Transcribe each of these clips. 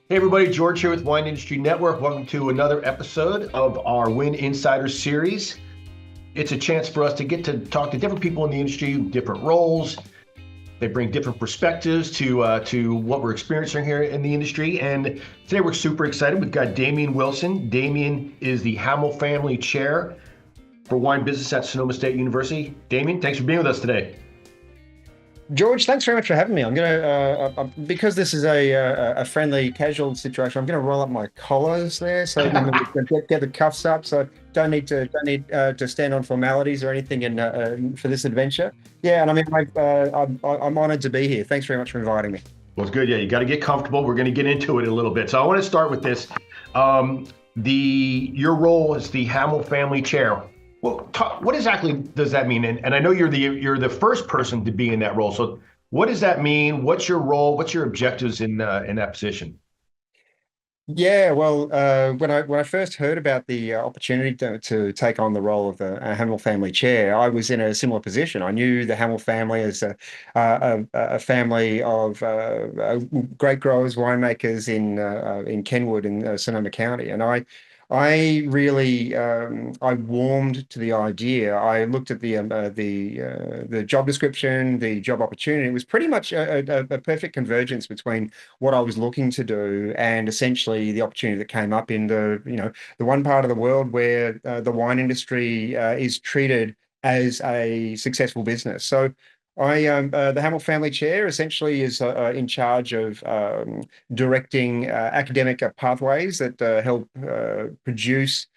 Hey everybody, George here with Wine Industry Network. Welcome to another episode of our Win Insider series. It's a chance for us to get to talk to different people in the industry, different roles. They bring different perspectives to what we're experiencing here in the industry. And today we're super excited. We've got Damien Wilson. Damien is the Hamel Family Chair for Wine Business at Sonoma State University. Damien, thanks for being with us today. George, thanks very much for having me. I'm going to, because this is a friendly, casual situation. I'm going to roll up my collars there, so then we can get the cuffs up. So don't need to stand on formalities or anything for this adventure. Yeah, and I mean, I'm honored to be here. Thanks very much for inviting me. Well, it's good. Yeah, you got to get comfortable. We're going to get into it a little bit. So I want to start with this. Your role as the Hamel Family Chair. Well, what exactly does that mean? And I know you're the first person to be in that role. So what does that mean? What's your role? What's your objectives in that position? Yeah, well, when I first heard about the opportunity to take on the role of the Hamel family chair, I was in a similar position. I knew the Hamel family as a family of great growers, winemakers in Kenwood in Sonoma County, and I really I warmed to the idea. I looked at the job description, the job opportunity. It was pretty much a perfect convergence between what I was looking to do and essentially the opportunity that came up in the one part of the world where the wine industry is treated as a successful business. So the Hamel Family Chair essentially is in charge of directing academic pathways that help produce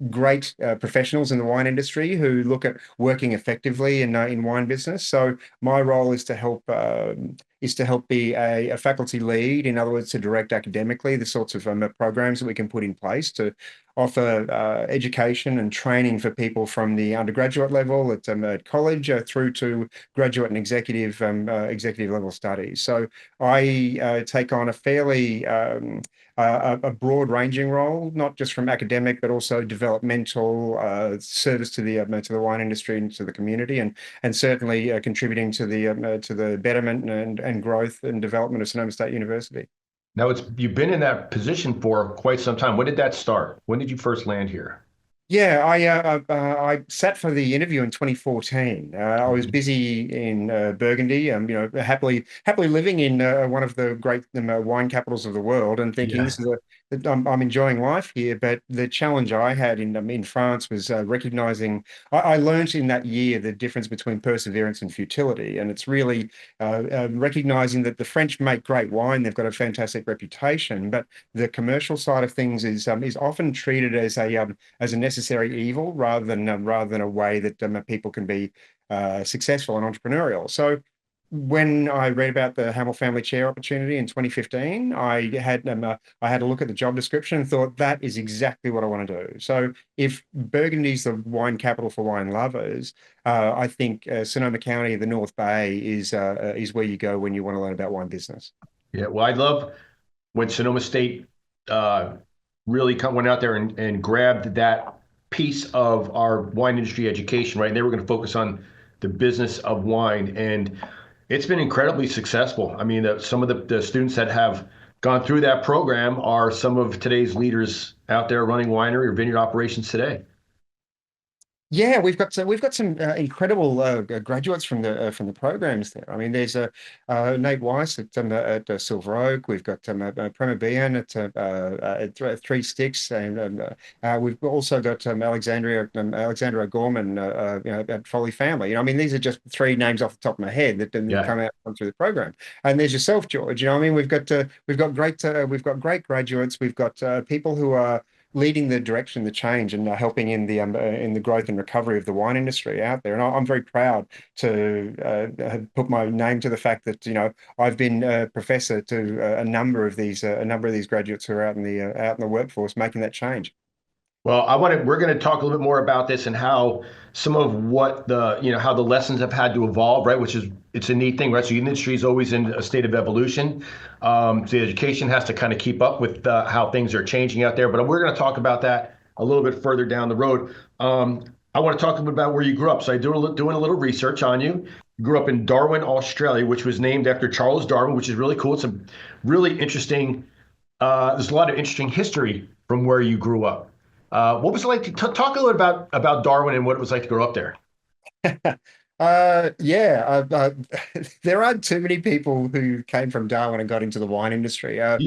great professionals in the wine industry who look at working effectively in wine business. So my role is to help be a faculty lead, in other words, to direct academically the sorts of programs that we can put in place to offer education and training for people from the undergraduate level at college through to graduate and executive level studies. So I take on a fairly a broad ranging role, not just from academic, but also developmental service to the wine industry and to the community, and certainly contributing to the betterment and growth and development of Sonoma State University. Now you've been in that position for quite some time. When did that start? When did you first land here? Yeah, I sat for the interview in 2014. I was busy in Burgundy, happily living in one of the great wine capitals of the world, and thinking Yeah. this is I'm enjoying life here. But the challenge I had in France was recognizing. I learned in that year the difference between perseverance and futility, and it's really recognizing that the French make great wine. They've got a fantastic reputation, but the commercial side of things is often treated as a necessary evil rather than a way that people can be successful and entrepreneurial. So when I read about the Hamel Family Chair opportunity in 2015, I had a look at the job description and thought that is exactly what I want to do. So if Burgundy's the wine capital for wine lovers, I think Sonoma County, the North Bay, is where you go when you want to learn about wine business. Yeah. Well, I love when Sonoma State uh, really went out there and grabbed that piece of our wine industry education, right? And they were going to focus on the business of wine. And it's been incredibly successful. I mean, some of the students that have gone through that program are some of today's leaders out there running winery or vineyard operations today. Yeah, we've got some incredible graduates from the programs there. I mean, there's Nate Weiss at Silver Oak. We've got Prema Bien at Three Sticks, and we've also got Alexandra O'Gorman at Folly Family. I mean, these are just three names off the top of my head that didn't Yeah. come out through the program. And there's yourself, George. I mean, we've got great graduates. We've got people who are leading the direction, the change, and helping in the growth and recovery of the wine industry out there. And I'm very proud to have put my name to the fact that I've been a professor to a number of these graduates who are out in the workforce making that change. Well, we're going to talk a little bit more about this and how some of what how the lessons have had to evolve, right? It's a neat thing, right? So the industry is always in a state of evolution. So the education has to kind of keep up with how things are changing out there. But we're going to talk about that a little bit further down the road. I want to talk a little bit about where you grew up. So doing a little research on you. You grew up in Darwin, Australia, which was named after Charles Darwin, which is really cool. It's a really interesting There's a lot of interesting history from where you grew up. What was it like to talk a little about Darwin and what it was like to grow up there? Yeah, there aren't too many people who came from Darwin and got into the wine industry. Yeah.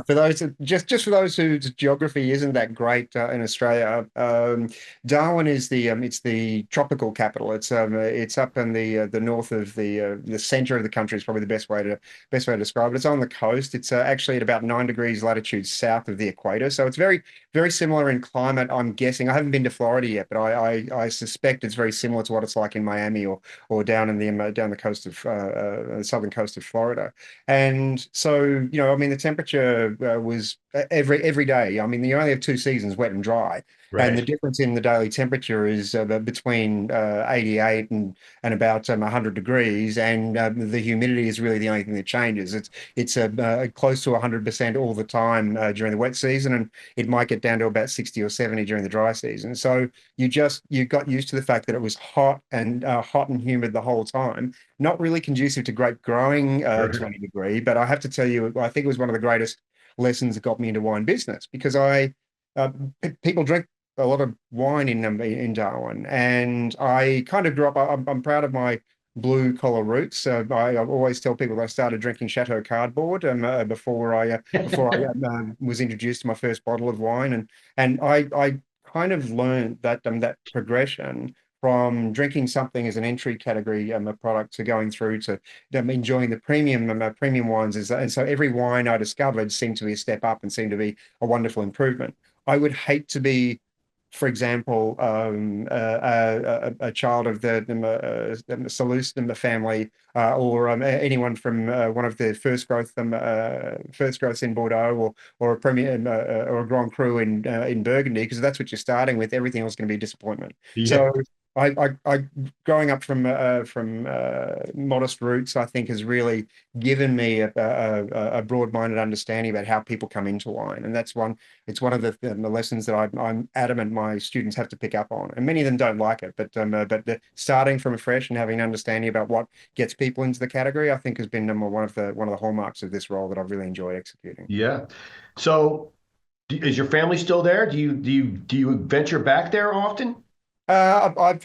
For those just for those whose geography isn't that great in Australia, Darwin is it's the tropical capital. It's up in the north of the center of the country is probably the best way to describe it. It's on the coast. It's actually at about 9 degrees latitude south of the equator, so it's very similar in climate. I'm guessing I haven't been to Florida yet, but I suspect it's very similar to what it's like in Miami or down in down the coast of the southern coast of Florida. And so, I mean, the temperature was every day. I mean, you only have two seasons, wet and dry. And the Right. difference in the daily temperature is between 88 and about 100 degrees, and the humidity is really the only thing that changes. It's close to 100% all the time during the wet season, and it might get down to about 60 or 70 during the dry season. So you got used to the fact that it was hot and humid the whole time. Not really conducive to grape growing to Sure. any degree, but I have to tell you, I think it was one of the greatest lessons that got me into wine business because uh, people drink a lot of wine in Darwin, and I kind of grew up. I'm proud of my blue collar roots. I always tell people that I started drinking Chateau Cardboard before I was introduced to my first bottle of wine, and I kind of learned that progression from drinking something as an entry category a product to going through to enjoying the premium wines. And so every wine I discovered seemed to be a step up and seemed to be a wonderful improvement. I would hate to be, for example, a child of the Salus family, or anyone from one of the first growths in Bordeaux, or a premier or a Grand Cru in Burgundy, because that's what you're starting with. Everything else is going to be a disappointment. Yeah. So I growing up from modest roots, I think has really given me a broad-minded understanding about how people come into wine, and it's one of the lessons that I'm adamant my students have to pick up on, and many of them don't like it, but starting from afresh and having an understanding about what gets people into the category, I think has been one of the hallmarks of this role that I've really enjoyed executing. Yeah. So, is your family still there? Do you venture back there often? I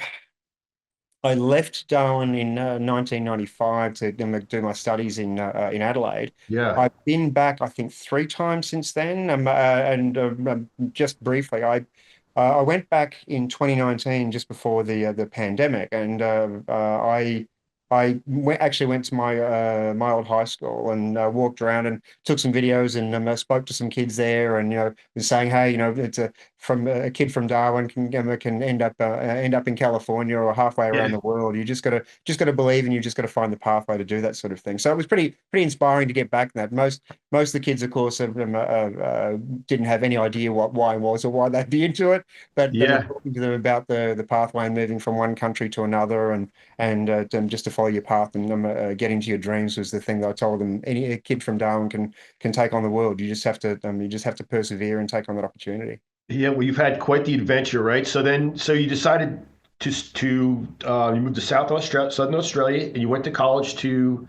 left Darwin in 1995 to do my studies in Adelaide. Yeah. I've been back, I think, three times since then, and just briefly, I went back in 2019, just before the pandemic, and actually went to my old high school and walked around and took some videos and spoke to some kids there, and was saying, hey, it's from a kid from Darwin can end up in California or halfway around Yeah. the world. You just got to believe, and you just got to find the pathway to do that sort of thing. So it was pretty inspiring to get back in that. Most of the kids, of course, didn't have any idea what wine was or why they'd be into it. But in Yeah. talking to them about the pathway and moving from one country to another, and just to follow your path and getting to your dreams was the thing that I told them. Any a kid from Darwin can take on the world. You just have to persevere and take on that opportunity. Yeah. Well, you've had quite the adventure, right? So you decided to you moved to Southern Australia, and you went to college to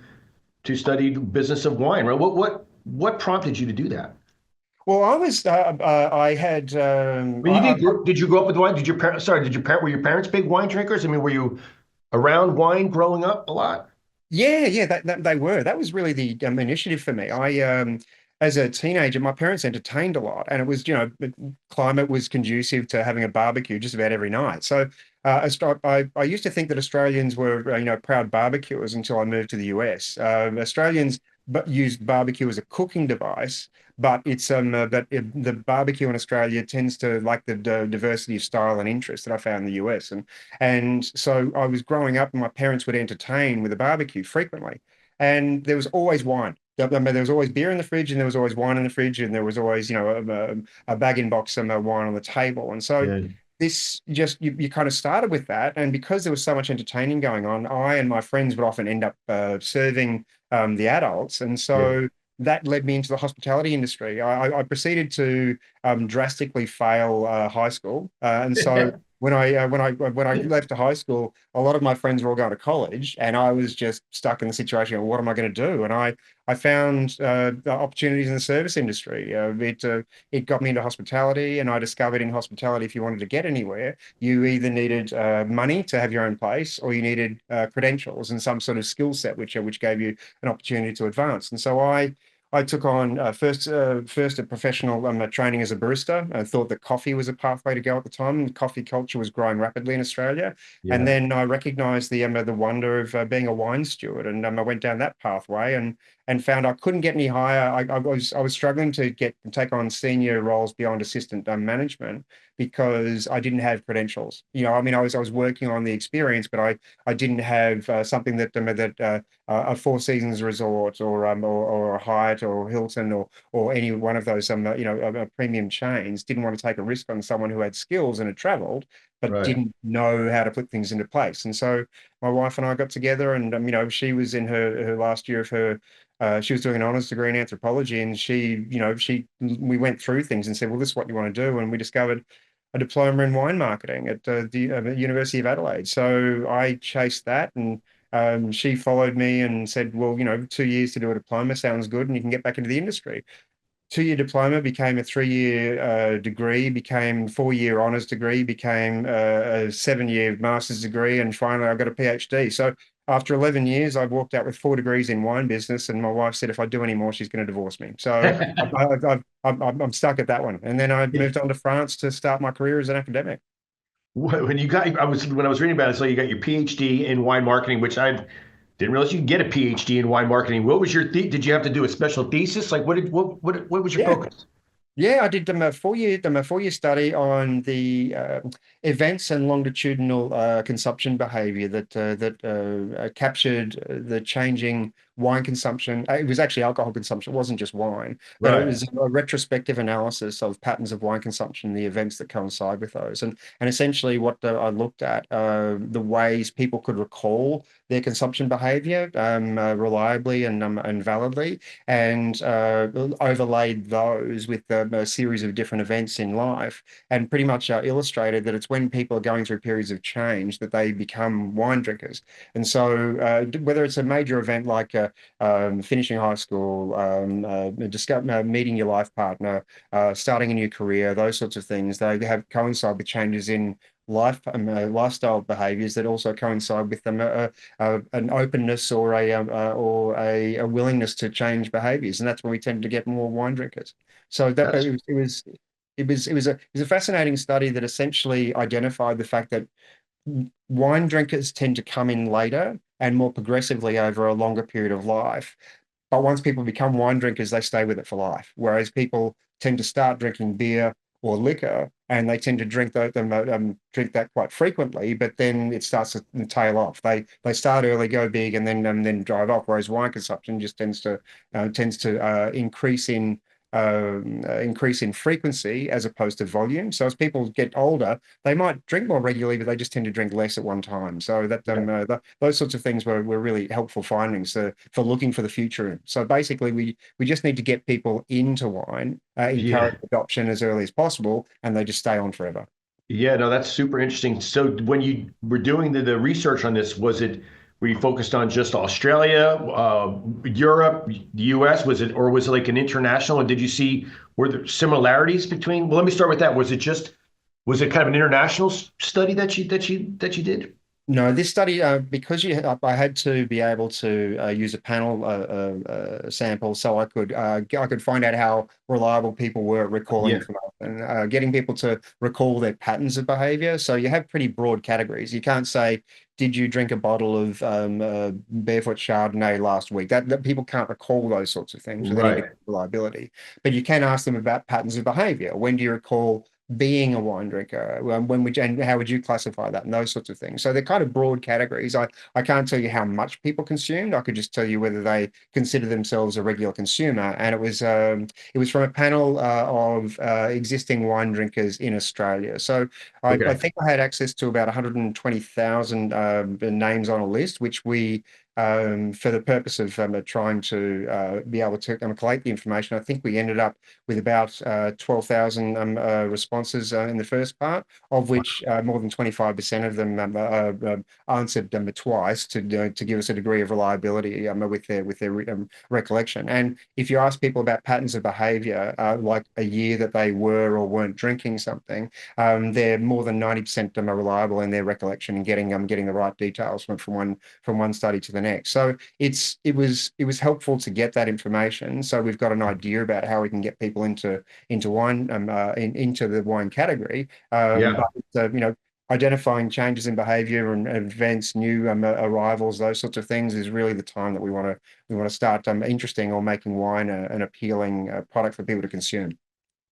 study the business of wine, right? What prompted you to do that? Well, I was I had I mean, did you grow up with wine? Did your parents, sorry, did your parent, were your parents big wine drinkers? I mean, were you around wine growing up a lot? yeah, that they were. That was really the initiative for me. As a teenager, my parents entertained a lot, and it was, the climate was conducive to having a barbecue just about every night. So, I used to think that Australians were, proud barbecuers until I moved to the US. Australians but used barbecue as a cooking device, the barbecue in Australia tends to like the diversity of style and interest that I found in the US, and so I was growing up, and my parents would entertain with a barbecue frequently. And there was always wine. I mean, there was always beer in the fridge, and there was always wine in the fridge, and there was always, a bag-in-box wine on the table. And so Yeah. this just you kind of started with that, and because there was so much entertaining going on, I and my friends would often end up serving the adults, and Yeah. so that led me into the hospitality industry. I proceeded to drastically fail high school, and so when I left high school, a lot of my friends were all going to college, and I was just stuck in the situation of what am I going to do? And I found the opportunities in the service industry. It got me into hospitality, and I discovered in hospitality, if you wanted to get anywhere, you either needed money to have your own place, or you needed credentials and some sort of skill set, which gave you an opportunity to advance. And so I took on first a professional training as a barista. I thought that coffee was a pathway to go at the time. Coffee culture was growing rapidly in Australia, and Yeah. then I recognized the wonder of being a wine steward, and I went down that pathway and found I couldn't get any higher. I was struggling to take on senior roles beyond assistant management because I didn't have credentials. I mean, I was working on the experience, but I didn't have something that a Four Seasons resort or a Hyatt or Hilton or any one of those premium chains didn't want to take a risk on someone who had skills and had traveled but Right. didn't know how to put things into place. And so my wife and I got together, and she was in her last year of her. She was doing an honors degree in anthropology, and we went through things and said, well, this is what you want to do, and we discovered a diploma in wine marketing at the University of Adelaide. So I chased that, and she followed me and said, well, 2 years to do a diploma sounds good, and you can get back into the industry. 2 year diploma became a 3 year degree, became 4 year honors degree, became a 7 year master's degree, and finally I got a PhD. So after 11 years, I walked out with 4 degrees in wine business, and my wife said if I do any more, she's going to divorce me. So I'm stuck at that one. And then I moved on to France to start my career as an academic. When I was reading about it, so you got your PhD in wine marketing, which I didn't realize you could get a PhD in wine marketing. What was your did you have to do a special thesis? Like what was your Yeah. focus? Yeah, I did my 4 year study on the events and longitudinal consumption behavior that captured the changing wine consumption. It was actually alcohol consumption. It wasn't just wine, but it Right. was a retrospective analysis of patterns of wine consumption, the events that coincide with those, and essentially what I looked at the ways people could recall their consumption behavior reliably and validly, and overlaid those with a series of different events in life, and pretty much illustrated that it's when people are going through periods of change that they become wine drinkers. And so, whether it's a major event like finishing high school, meeting your life partner, starting a new career, those sorts of things, they have coincide with changes in lifestyle behaviors that also coincide with them an openness or a willingness to change behaviors, and that's when we tend to get more wine drinkers. So that That's it was a fascinating study that essentially identified the fact that wine drinkers tend to come in later and more progressively over a longer period of life. But once people become wine drinkers, they stay with it for life. Whereas people tend to start drinking beer or liquor, and they tend to drink that quite frequently, but then it starts to tail off. They start early, go big, and then drive off. Whereas wine consumption just tends to increase in frequency as opposed to volume. So as people get older, they might drink more regularly, but they just tend to drink less at one time. So yeah. those sorts of things were really helpful findings for looking for the future. So basically, we just need to get people into wine, encourage Yeah. adoption as early as possible, and they just stay on forever. Yeah, no, that's super interesting. So when you were doing the research on this, were you focused on just Australia, Europe, the US? Or was it like an international? And were there similarities between, well, let me start with that. Was it kind of an international study that you did? No, this study, because I had to be able to use a panel sample, so I could find out how reliable people were at recalling Yeah. information, getting people to recall their patterns of behavior. So you have pretty broad categories. You can't say, "Did you drink a bottle of Barefoot Chardonnay last week?" That people can't recall those sorts of things with any Right. degree of reliability. But you can ask them about patterns of behavior. When do you recall being a wine drinker? And how would you classify that, and those sorts of things? So they're kind of broad categories. I can't tell you how much people consumed. I could just tell you whether they consider themselves a regular consumer. And it was from a panel of existing wine drinkers in Australia. So I Okay. think I had access to about 120,000 names on a list, which we for the purpose of trying to be able to collate the information. I think we ended up with about 12,000 responses in the first part, of which more than 25% of them answered twice to give us a degree of reliability with their recollection. And if you ask people about patterns of behavior, like a year that they were or weren't drinking something, they're more than 90% reliable in their recollection and getting the right details from one study to the next. So it was helpful to get that information. So we've got an idea about how we can get people into wine into the wine category. Yeah. But identifying changes in behavior and events, new arrivals, those sorts of things is really the time that we want to start interesting or making wine an appealing product for people to consume.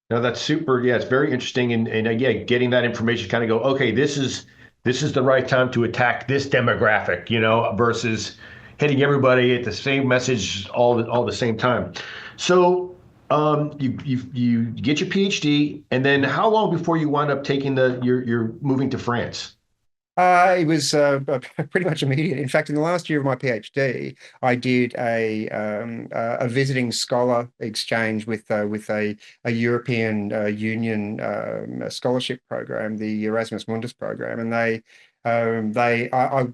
No, that's super. Yeah, it's very interesting, and yeah, getting that information, kind of go, okay, this is the right time to attack this demographic, versus hitting everybody at the same message all the same time. So, you get your PhD, and then how long before you wind up taking you're moving to France? It was pretty much immediate. In fact, in the last year of my PhD, I did a visiting scholar exchange with a European Union scholarship program, the Erasmus Mundus program, and I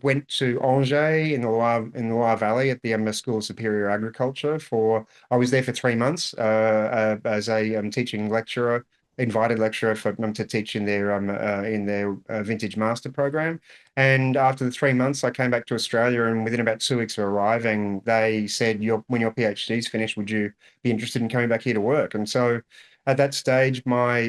went to Angers in the Loire Valley at the School of Superior Agriculture for. I was there for 3 months as a teaching lecturer, invited lecturer for them to teach in their vintage master program. And after the 3 months, I came back to Australia, and within about 2 weeks of arriving, they said, when your PhD's finished, would you be interested in coming back here to work? And so at that stage, my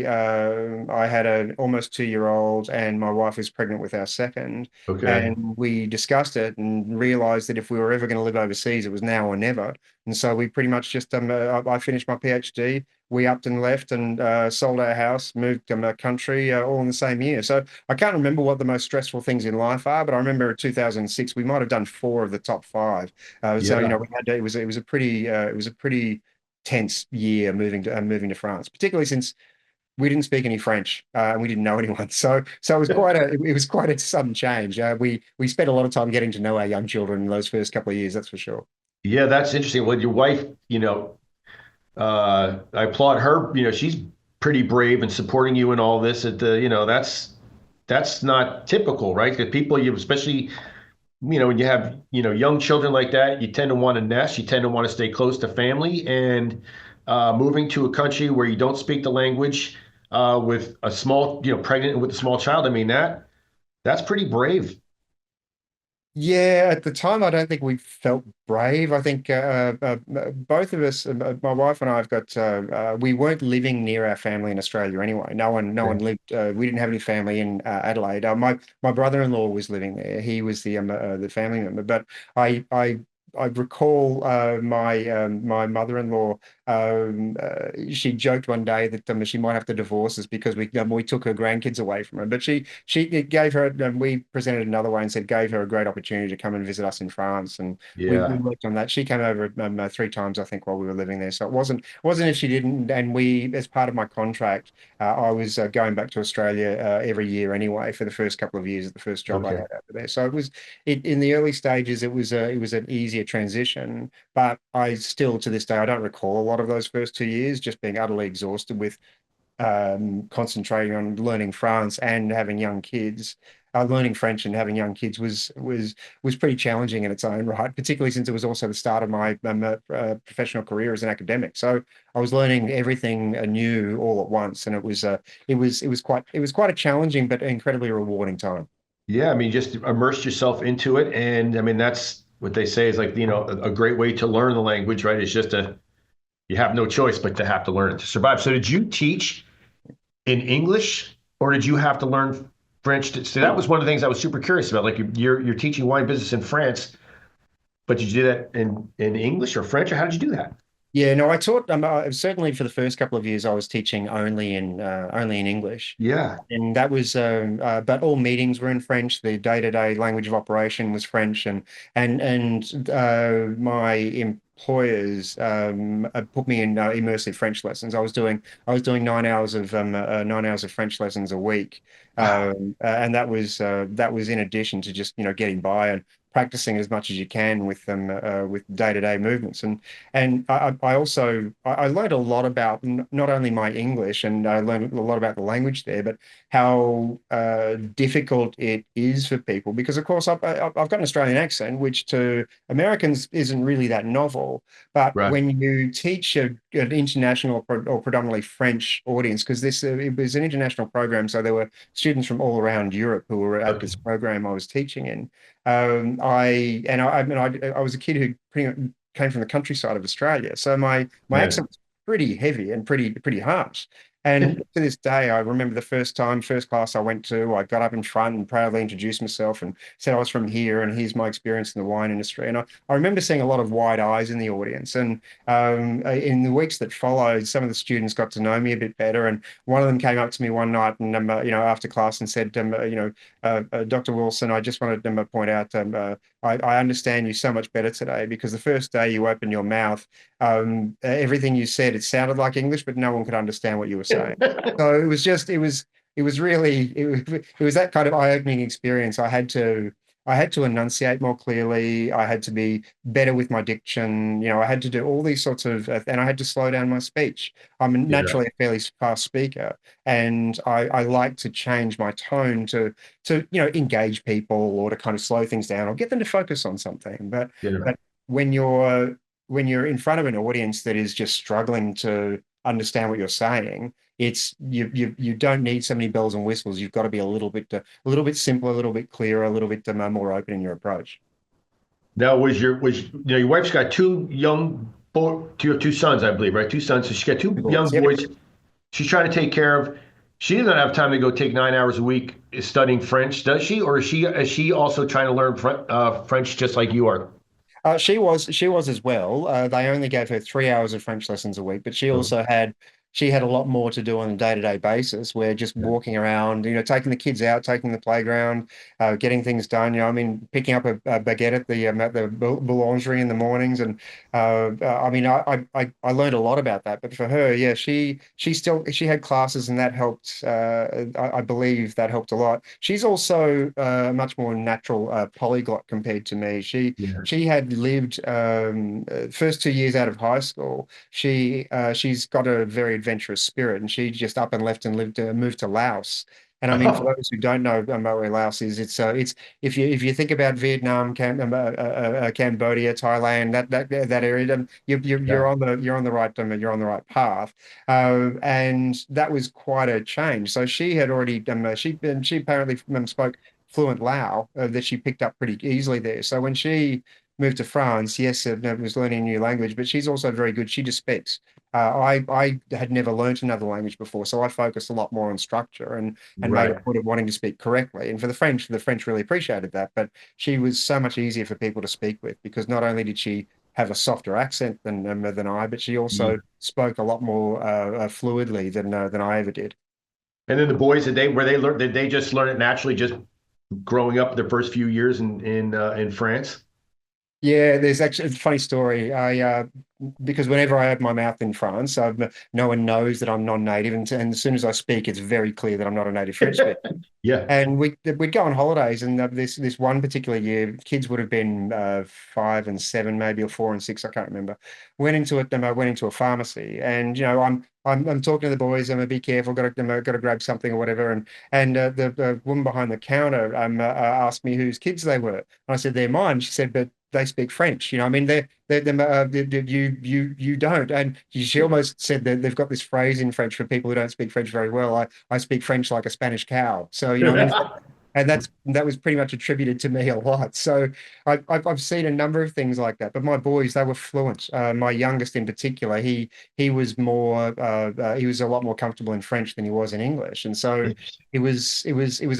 I had an almost 2-year-old, and my wife was pregnant with our second. Okay. And we discussed it and realized that if we were ever going to live overseas, it was now or never. And so we pretty much just I finished my PhD. We upped and left and sold our house, moved to a country all in the same year. So I can't remember what the most stressful things in life are, but I remember in 2006 we might have done 4 of the top 5. So Yeah. we had it was a pretty tense year moving to France, particularly since we didn't speak any French and we didn't know anyone. So it was quite a sudden change. We spent a lot of time getting to know our young children in those first couple of years, that's for sure. Yeah, that's interesting. Well, your wife, I applaud her. She's pretty brave and supporting you in all this. That's not typical, right? Because people, especially, when you have, young children like that, you tend to want to nest, you tend to want to stay close to family, and moving to a country where you don't speak the language, with a small, pregnant with a small child. I mean, that's pretty brave. Yeah, at the time, I don't think we felt brave. I think both of us, my wife and I, have got. We weren't living near our family in Australia anyway. No one Okay. lived. We didn't have any family in Adelaide. My brother-in-law was living there. He was the family member. But I recall my mother-in-law. She joked one day that she might have to divorce us because we took her grandkids away from her. But she it gave her. We presented another way and said gave her a great opportunity to come and visit us in France, and we Yeah. worked on that. She came over 3 times, I think, while we were living there. So it wasn't if she didn't. And we, as part of my contract, I was going back to Australia every year anyway for the first couple of years of the first job I Okay. had over there. So in the early stages, it was an easier transition. But I still, to this day, I don't recall a lot of those first 2 years, just being utterly exhausted with concentrating on learning France and having young kids. Learning French and having young kids was pretty challenging in its own right, particularly since it was also the start of my professional career as an academic. So I was learning everything anew all at once, and it was quite a challenging but incredibly rewarding time. Yeah, I mean, just immerse yourself into it, and I mean, that's what they say is like, a great way to learn the language, right? It's just you have no choice but to have to learn it to survive. So did you teach in English, or did you have to learn French? So that was one of the things I was super curious about. Like, you're teaching wine business in France, but did you do that in English or French, or how did you do that? Yeah, no, I taught certainly for the first couple of years I was teaching only in English. Yeah. And that was, but all meetings were in French. The day-to-day language of operation was French, and my employers put me in immersive French lessons. I was doing 9 hours of French lessons a week, Wow. and that was in addition to just getting by. And practicing as much as you can with them with day-to-day movements. And I also I learned a lot about not only my English, and I learned a lot about the language there, but how difficult it is for people, because of course I've got an Australian accent, which to Americans isn't really that novel. But Right. when you teach an international or predominantly French audience, because this it was an international program, so there were students from all around Europe who were at Okay. this program I was teaching in. I was a kid who pretty much came from the countryside of Australia, so my Yeah. accent was pretty heavy and pretty harsh. And to this day, I remember the first class I went to, I got up in front and proudly introduced myself and said I was from here and here's my experience in the wine industry. And I remember seeing a lot of wide eyes in the audience. And in the weeks that followed, some of the students got to know me a bit better. And one of them came up to me one night and, after class and said, Dr. Wilson, I just wanted to point out, I understand you so much better today, because the first day you opened your mouth, everything you said, it sounded like English, but no one could understand what you were saying. So it was really, it was that kind of eye-opening experience. I had to enunciate more clearly. I had to be better with my diction. I had to do all these sorts of, and I had to slow down my speech. I'm Yeah. naturally a fairly fast speaker, and I like to change my tone to engage people, or to kind of slow things down or get them to focus on something. Yeah. But when you're in front of an audience that is just struggling to understand what you're saying, it's you don't need so many bells and whistles. You've got to be a little bit simpler, a little bit clearer, a little bit more open in your approach. Now, your wife's got two young two sons, I believe, right? Two sons. So she's got two Boys. young Yep. boys. She's trying to take care of. She doesn't have time to go take 9 hours a week studying French, does she? Or is she also trying to learn French just like you are? She was as well. They only gave her 3 hours of French lessons a week, but Oh, she had a lot more to do on a day-to-day basis, where just yeah. walking around, taking the kids out, taking the playground, getting things done. I mean, picking up a baguette at the boulangerie in the mornings, and I mean, I learned a lot about that. But for her, yeah, she had classes, and that helped. I believe that helped a lot. She's also much more natural polyglot compared to me. Yeah. She had lived first 2 years out of high school. She's got a very adventurous spirit, and she just up and left and moved to Laos. And I mean, for Oh, those who don't know about where Laos is, it's if you think about Vietnam, Cambodia, Thailand, that area, yeah. you're on the right you're on the right path. And that was quite a change. So she had already she apparently spoke fluent Lao, that she picked up pretty easily there. So when she moved to France, yes, was learning a new language, but she's also very good. She just speaks. I had never learned another language before, so I focused a lot more on structure and made a Right. point of wanting to speak correctly. And for the French really appreciated that. But she was so much easier for people to speak with, because not only did she have a softer accent than I, but she Yeah. also spoke a lot more fluidly than I ever did. And then the boys, did they just learn it naturally, just growing up their first few years in France? Yeah, there's actually a funny story. Because whenever I open my mouth in France, no one knows that I'm non-native, and as soon as I speak, it's very clear that I'm not a native French speaker. Yeah. And we'd go on holidays, and this one particular year, kids would have been 5 and 7, maybe, or 4 and 6, I can't remember. I went into a pharmacy, and I'm talking to the boys. I'm gonna be careful. Got to grab something or whatever. And the woman behind the counter asked me whose kids they were, and I said they're mine. She said, but they speak French. I mean, you don't. And she almost said that they've got this phrase in French for people who don't speak French very well. I speak French like a Spanish cow. So, I mean, and that was pretty much attributed to me a lot. So I've seen a number of things like that. But my boys, they were fluent. My youngest in particular, he was a lot more comfortable in French than he was in English, and so it was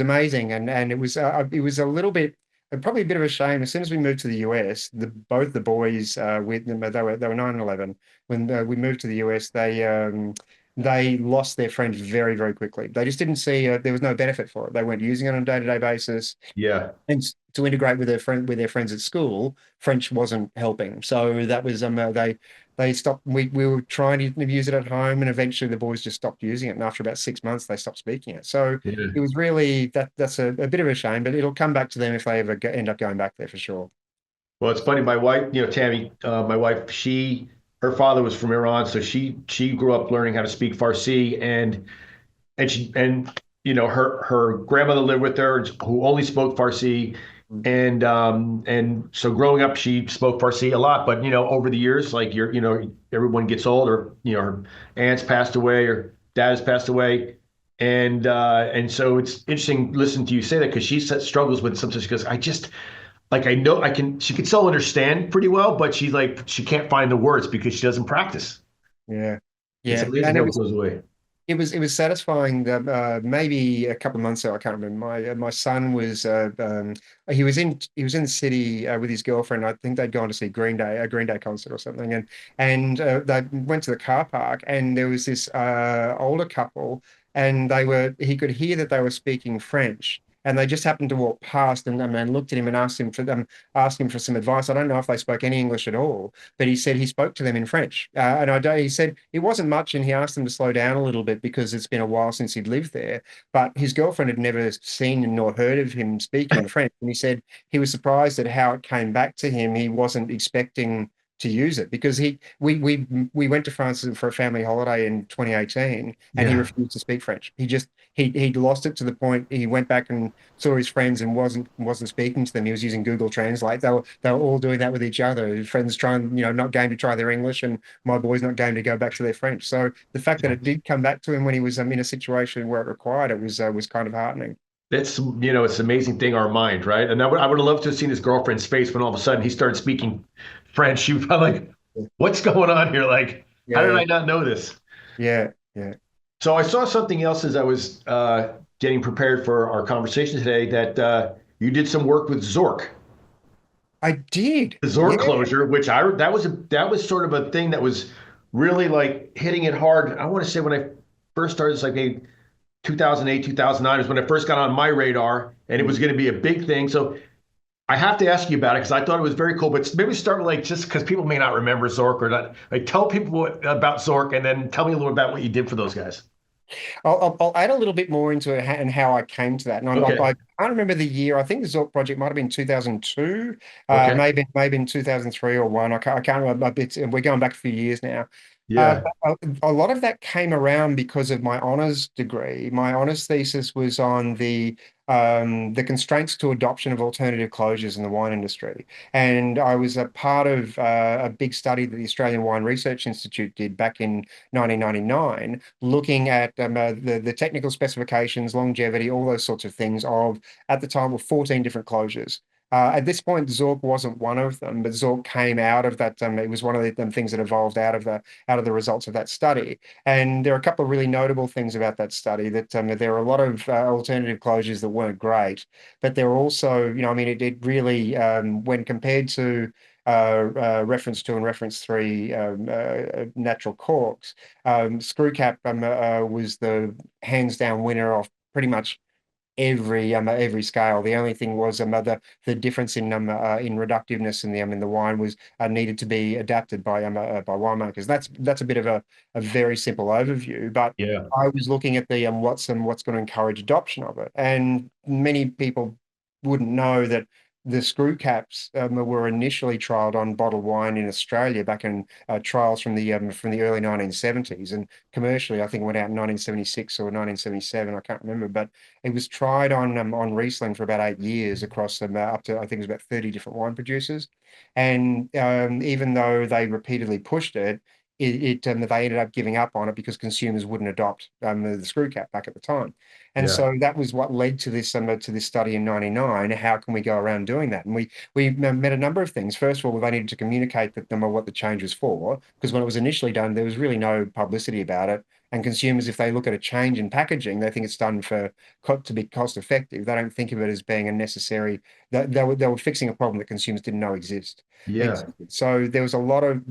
amazing. And it was a little bit. Probably a bit of a shame. As soon as we moved to the US, both the boys with them, they were 9 and 11. When we moved to the US, they lost their French very, very quickly. They just didn't see there was no benefit for it. They weren't using it on a day-to-day basis, Yeah. and to integrate with their friends at school, French wasn't helping. So that was they stopped. We were trying to use it at home, and eventually the boys just stopped using it. And after about 6 months, they stopped speaking it. So Yeah. it was really that's a bit of a shame, but it'll come back to them if they ever end up going back there for sure. Well, it's funny. My wife, Tammy, my wife, her father was from Iran, so she grew up learning how to speak Farsi, and her grandmother lived with her who only spoke Farsi, Mm. and so growing up she spoke Farsi a lot, but over the years, like everyone gets older, her aunts passed away, her dad has passed away, and so it's interesting listening to you say that, because she struggles with sometimes. She goes, I just, like, I know she can still understand pretty well, but she can't find the words because she doesn't practice. Yeah, It's yeah, amazing and how it goes away. it was satisfying that maybe a couple of months ago, I can't remember. My son was he was in the city with his girlfriend. I think they'd gone to see Green Day, a Green Day concert or something, and they went to the car park, and there was this older couple, and he could hear that they were speaking French. And they just happened to walk past, and the man looked at him and asked him for some advice. I don't know if they spoke any English at all, but he said he spoke to them in French. And he said it wasn't much, and he asked them to slow down a little bit because it's been a while since he'd lived there. But his girlfriend had never seen nor heard of him speaking in French, and he said he was surprised at how it came back to him. He wasn't expecting to use it because we went to France for a family holiday in 2018, and he Yeah. refused to speak French. He'd lost it to the point he went back and saw his friends and wasn't speaking to them. He was using Google Translate. They were all doing that with each other. His friends trying, not game to try their English, and my boys not game to go back to their French. So the fact that it did come back to him when he was in a situation where it required it was kind of heartening. It's an amazing thing, our mind, right? And I would have loved to have seen his girlfriend's face when all of a sudden he started speaking French. She was probably like, what's going on here? Like, how did Yeah, I not know this? yeah, yeah. So I saw something else as I was getting prepared for our conversation today, that you did some work with Zork, I did. the Yeah. Zork closure, which that was sort of a thing that was really like hitting it hard. I want to say when I first started, it's like maybe 2008, 2009 is when I first got on my radar, and it was going to be a big thing. So I have to ask you about it because I thought it was very cool. But maybe start with, like, just because people may not remember Zork, or not, like, tell people about Zork, and then tell me a little about what you did for those guys. I'll add a little bit more into it and how I came to that. And I Okay. can't remember the year. I think the Zork project might have been 2002, Okay. maybe in 2003 or one. I can't remember. We're going back a few years now. Yeah. But a lot of that came around because of my honors degree. My honors thesis was on the constraints to adoption of alternative closures in the wine industry. And I was a part of a big study that the Australian Wine Research Institute did back in 1999, looking at the technical specifications, longevity, all those sorts of things of, at the time, of 14 different closures. At this point, Zork wasn't one of them, but Zork came out of that. It was one of the things that evolved out of the results of that study. And there are a couple of really notable things about that study, that there are a lot of alternative closures that weren't great, but there are also, I mean, it really, when compared to reference two and reference three natural corks, screw cap was the hands down winner of pretty much every scale. The only thing was the difference in reductiveness in the wine was needed to be adapted by winemakers. That's a bit of a very simple overview, but Yeah. I was looking at the what's going to encourage adoption of it, and many people wouldn't know that the screw caps were initially trialed on bottled wine in Australia back in trials from the early 1970s, and commercially I think it went out in 1976 or 1977. I can't remember, but it was tried on Riesling for about 8 years across up to, I think it was about 30 different wine producers. And even though they repeatedly pushed it, they ended up giving up on it because consumers wouldn't adopt the screw cap back at the time. And Yeah. so that was what led to this study in '99. How can we go around doing that? And we met a number of things. First of all, they needed to communicate that them what the change was for, because when it was initially done, there was really no publicity about it. And consumers, if they look at a change in packaging, they think it's done to be cost effective. They don't think of it as being a necessary. They were fixing a problem that consumers didn't know Yeah. existed. So there was a lot of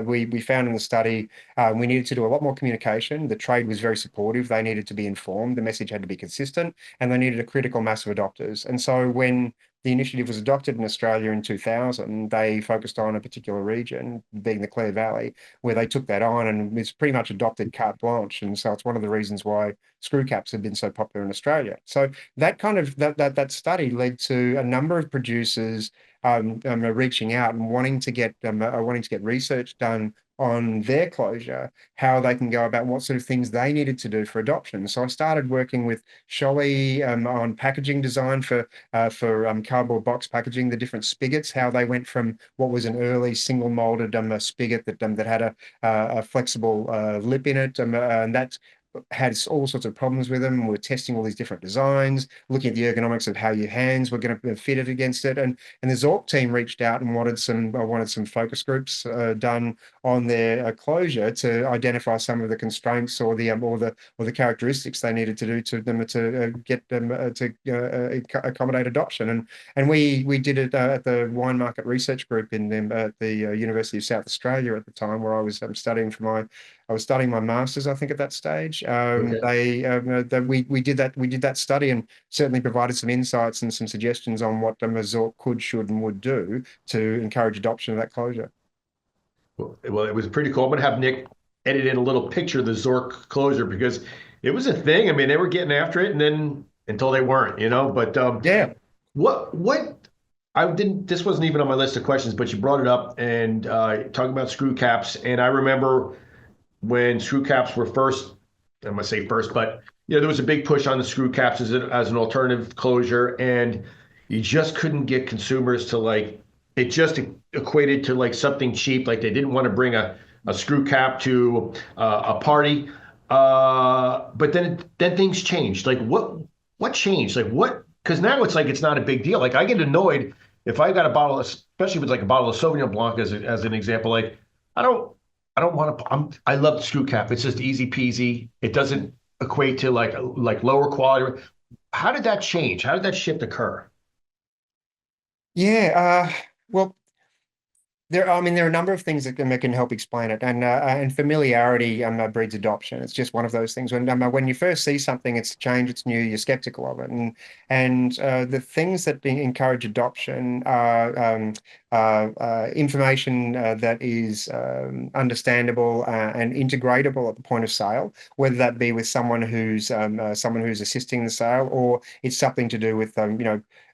we found in the study we needed to do a lot more communication. The trade was very supportive. They needed to be informed. The message had to be consistent, and they needed a critical mass of adopters. And so when the initiative was adopted in Australia in 2000, they focused on a particular region, being the Clare Valley, where they took that on, and it's pretty much adopted carte blanche. And so it's one of the reasons why screw caps have been so popular in Australia. So that study led to a number of producers reaching out and wanting to get research done on their closure, how they can go about what sort of things they needed to do for adoption. So I started working with Sholly on packaging design for cardboard box packaging, the different spigots, how they went from what was an early single molded spigot that had a flexible lip in it, and that had all sorts of problems with them. We're testing all these different designs, looking at the ergonomics of how your hands were going to fit it against it. And the Zork team reached out and wanted some focus groups done on their closure to identify some of the constraints or the characteristics they needed to do to them to get them to accommodate adoption. And we did it at the Wine Market Research Group at the University of South Australia at the time, where I was studying my master's, I think, at that stage. Okay. We did that study and certainly provided some insights and some suggestions on what a Zork could, should, and would do to encourage adoption of that closure. Well, it was pretty cool. I'm gonna have Nick edit in a little picture of the Zork closure because it was a thing. I mean, they were getting after it, and then until they weren't, you know. But Yeah. what I didn't. This wasn't even on my list of questions, but you brought it up and talking about screw caps, and I remember when screw caps were first, I'm gonna say first, but there was a big push on the screw caps as an alternative closure, and you just couldn't get consumers to like it. Just equated to like something cheap, like they didn't want to bring a screw cap to a party. But then things changed. Like what changed? Like what? Because now it's like it's not a big deal. Like I get annoyed if I got a bottle, especially if it's like a bottle of Sauvignon Blanc as an example. Like I don't I don't want to. I love the screw cap. It's just easy peasy. It doesn't equate to like lower quality. How did that change? How did that shift occur? Yeah. Well, I mean, there are a number of things that can help explain it, and familiarity breeds adoption. It's just one of those things. When you first see something, it's change, it's new, you're skeptical of it, and the things that encourage adoption are information that is understandable and integratable at the point of sale, whether that be with someone who's assisting the sale, or it's something to do with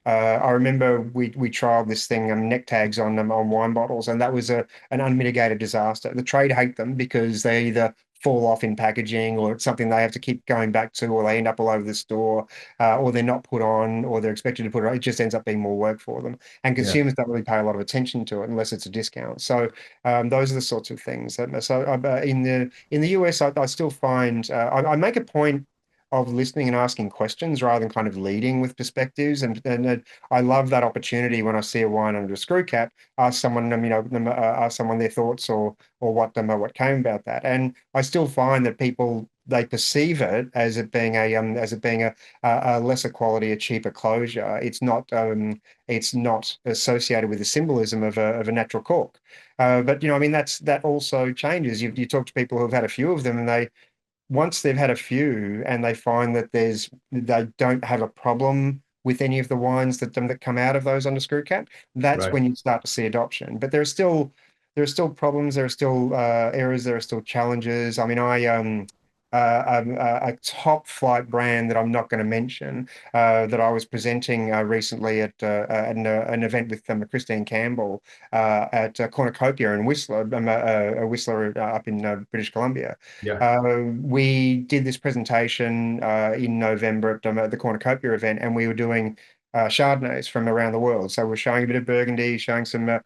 I remember we trialed this thing, neck tags on wine bottles, and that was an unmitigated disaster. The trade hate them because they either fall off in packaging, or it's something they have to keep going back to, or they end up all over the store, or they're not put on, or they're expected to put it on. It just ends up being more work for them, and Yeah. consumers don't really pay a lot of attention to it unless it's a discount. So those are the sorts of things. In the US, I still find I make a point of listening and asking questions rather than kind of leading with perspectives. And I love that opportunity when I see a wine under a screw cap, ask someone their thoughts or what came about that. And I still find that people, they perceive it as it being a lesser quality, a cheaper closure. It's not associated with the symbolism of a natural cork. But I mean, that also changes. You talk to people who've had a few of them, and once they've had a few and they find that they don't have a problem with any of the wines that come out of those under screw cap, that's Right. when you start to see adoption. But there are still problems, there are still errors, there are still challenges. I mean, a top flight brand that I'm not going to mention, that I was presenting recently at an event with Christine Campbell at Cornucopia in Whistler, a Whistler up in British Columbia. Yeah. We did this presentation in November at the Cornucopia event, and we were doing Chardonnays from around the world. So we're showing a bit of Burgundy, showing some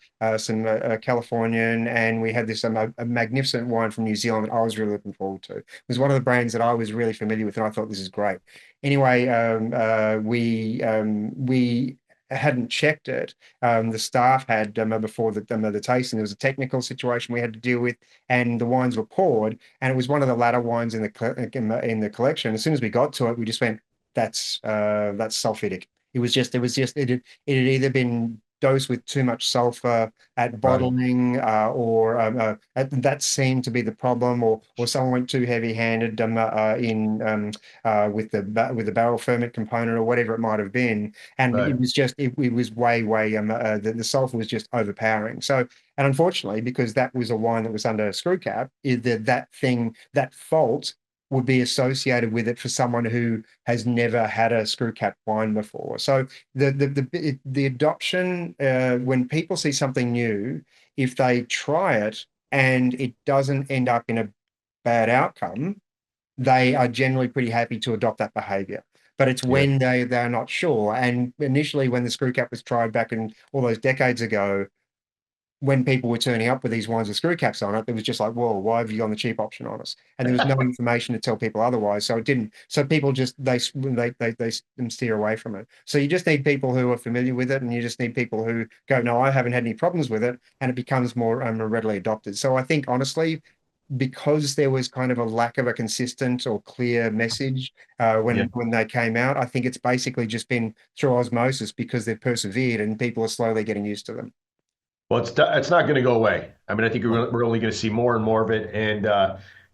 Californian, and we had this a magnificent wine from New Zealand that I was really looking forward to. It was one of the brands that I was really familiar with, and I thought this is great. Anyway, we hadn't checked it. The staff had before the tasting. There was a technical situation we had to deal with, and the wines were poured, and it was one of the latter wines in the collection. As soon as we got to it, we just went, that's sulfidic. It had either been dosed with too much sulfur at Right. bottling, that seemed to be the problem, or someone went too heavy-handed in with the barrel ferment component or whatever it might have been, and Right. it was way the sulfur was just overpowering. So, and unfortunately, because that was a wine that was under screw cap, that fault would be associated with it for someone who has never had a screw cap wine before. So the adoption, when people see something new, if they try it and it doesn't end up in a bad outcome, they are generally pretty happy to adopt that behavior. But it's Yeah. when they're not sure. And initially, when the screw cap was tried back in all those decades ago, when people were turning up with these wines with screw caps on it, it was just like, whoa, why have you gone the cheap option on us? And there was no information to tell people otherwise. So it didn't. So people just they steer away from it. So you just need people who are familiar with it, and you just need people who go, no, I haven't had any problems with it, and it becomes more readily adopted. So I think honestly, because there was kind of a lack of a consistent or clear message Yeah. when they came out, I think it's basically just been through osmosis because they've persevered and people are slowly getting used to them. Well, it's not going to go away. I mean, I think we're only going to see more and more of it. And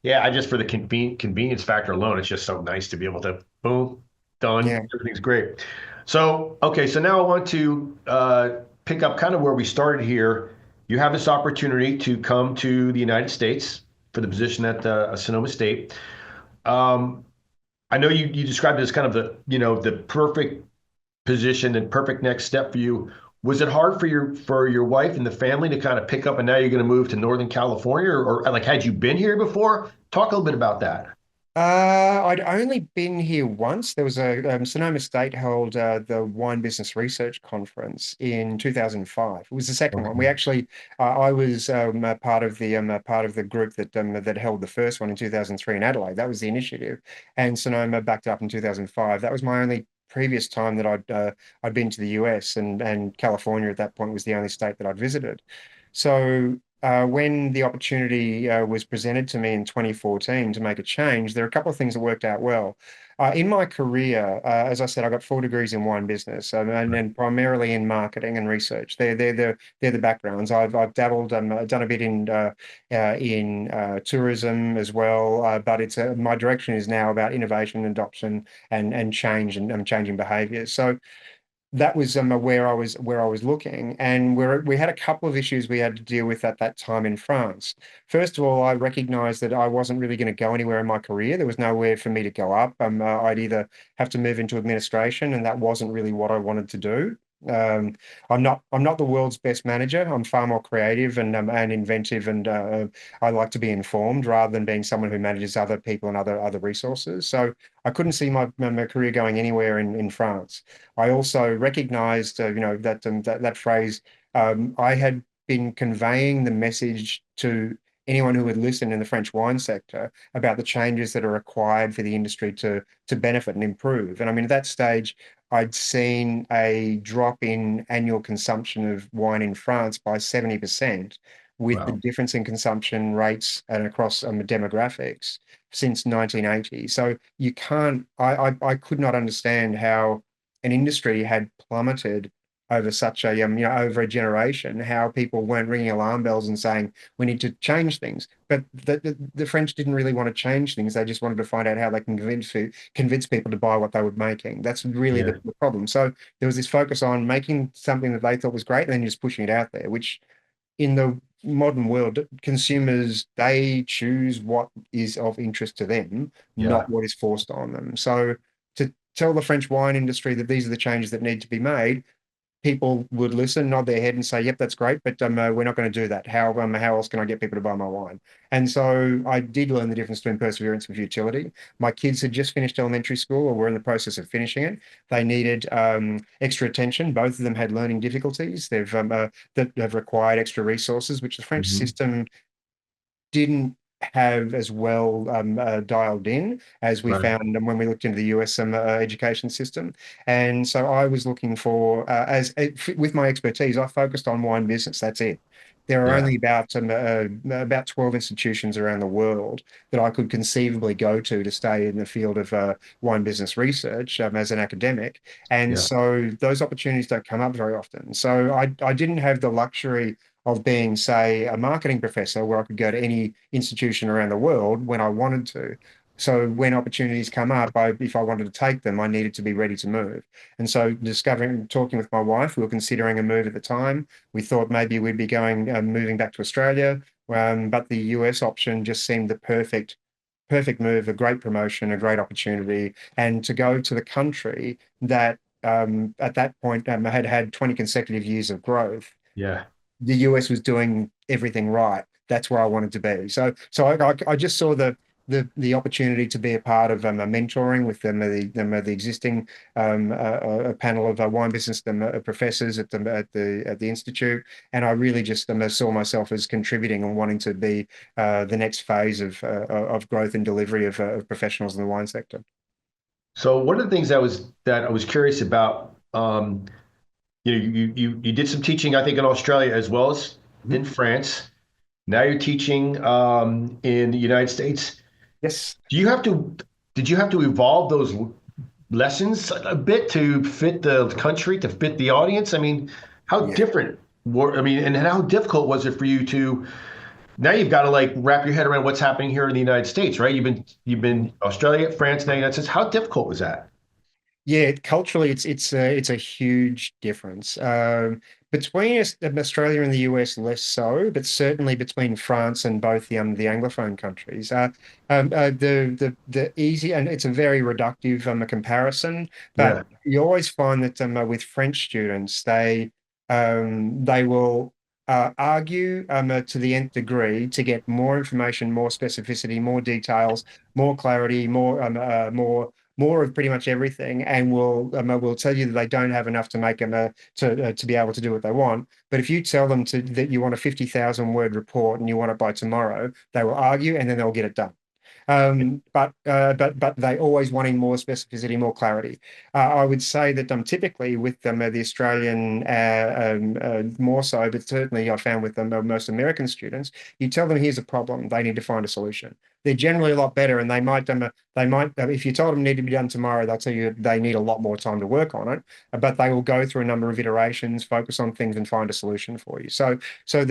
yeah, I just for the convenience factor alone, it's just so nice to be able to boom, done. Yeah. Everything's great. So, okay, so now I want to pick up kind of where we started here. You have this opportunity to come to the United States for the position at Sonoma State. Um, I know you described it as kind of the perfect position and perfect next step for you. Was it hard for your wife and the family to kind of pick up and now you're going to move to Northern California or like had you been here before? Talk a little bit about that. I'd only been here once. There was a Sonoma State held the Wine Business Research Conference in 2005. It was the second one. We Okay. actually, I was a part of the group that held the first one in 2003 in Adelaide. That was the initiative, and Sonoma backed up in 2005. That was my only previous time that I'd been to the US, and California at that point was the only state that I'd visited. So when the opportunity was presented to me in 2014 to make a change, there are a couple of things that worked out well. In my career, as I said, I got 4 degrees in wine business and primarily in marketing and research. They're the backgrounds. I've dabbled, done a bit in tourism as well, but it's my direction is now about innovation, adoption, and change and changing behaviors. So that was where I was looking, and we had a couple of issues we had to deal with at that time in France. First of all, I recognized that I wasn't really going to go anywhere in my career. There was nowhere for me to go up. I'd either have to move into administration, and that wasn't really what I wanted to do. Um, I'm not the world's best manager. I'm far more creative and inventive, and I like to be informed rather than being someone who manages other people and other resources. So I couldn't see my career going anywhere in France. I also recognized, that phrase. I had been conveying the message to anyone who would listen in the French wine sector about the changes that are required for the industry to benefit and improve. And I mean, at that stage, I'd seen a drop in annual consumption of wine in France by 70%, with the Wow. difference in consumption rates and across demographics since 1980. So you can't, I could not understand how an industry had plummeted over such a over a generation, how people weren't ringing alarm bells and saying we need to change things. But the French didn't really want to change things. They just wanted to find out how they can convince people to buy what they were making. That's really Yeah. the problem. So there was this focus on making something that they thought was great and then just pushing it out there, which in the modern world, consumers, they choose what is of interest to them, Yeah. not what is forced on them. So to tell the French wine industry that these are the changes that need to be made, people would listen, nod their head, and say, "Yep, that's great, but we're not going to do that. How else can I get people to buy my wine?" And so I did learn the difference between perseverance and futility. My kids had just finished elementary school, or were in the process of finishing it. They needed extra attention. Both of them had learning difficulties. That have required extra resources, which the French Hmm. system didn't have as well dialed in as we Right. found when we looked into the US education system. And so I was looking for, with my expertise, I focused on wine business. That's it. There are Yeah. only about 12 institutions around the world that I could conceivably go to stay in the field of wine business research as an academic. And Yeah. so those opportunities don't come up very often. So I didn't have the luxury of being, say, a marketing professor where I could go to any institution around the world when I wanted to. So when opportunities come up, if I wanted to take them, I needed to be ready to move. And so talking with my wife, we were considering a move at the time. We thought maybe we'd be moving back to Australia, but the US option just seemed the perfect move, a great promotion, a great opportunity, and to go to the country that at that point had had 20 consecutive years of growth. Yeah. The US was doing everything right. That's where I wanted to be. So I just saw the opportunity to be a part of a mentoring with the existing a panel of wine business professors at the institute, and I really just saw myself as contributing and wanting to be the next phase of growth and delivery of professionals in the wine sector. So one of the things that I was curious about, you did some teaching, I think, in Australia as well as Mhm. in France. Now you're teaching in the United States. Yes. Do you have to, did you have to evolve those lessons a bit to fit the country, to fit the audience? I mean, how Yeah. different I mean, and how difficult was it for you to, now you've got to like wrap your head around what's happening here in the United States, right? You've been Australia, France, now United States. How difficult was that? Yeah, culturally, it's a huge difference. Between Australia and the US, less so, but certainly between France and both the Anglophone countries. The easy, and it's a very reductive a comparison, but Yeah, you always find that with French students, they will argue to the nth degree to get more information, more specificity, more details, more clarity, more of pretty much everything, and will tell you that they don't have enough to make them to be able to do what they want. But if you tell them that you want a 50,000 word report and you want it by tomorrow, they will argue and then they'll get it done. But they always wanting more specificity, more clarity. I would say that typically with the Australian more so, but certainly I found with most American students, you tell them here's a problem, they need to find a solution. They're generally a lot better, and they might if you told them need to be done tomorrow, they'll tell you they need a lot more time to work on it. But they will go through a number of iterations, focus on things, and find a solution for you. So the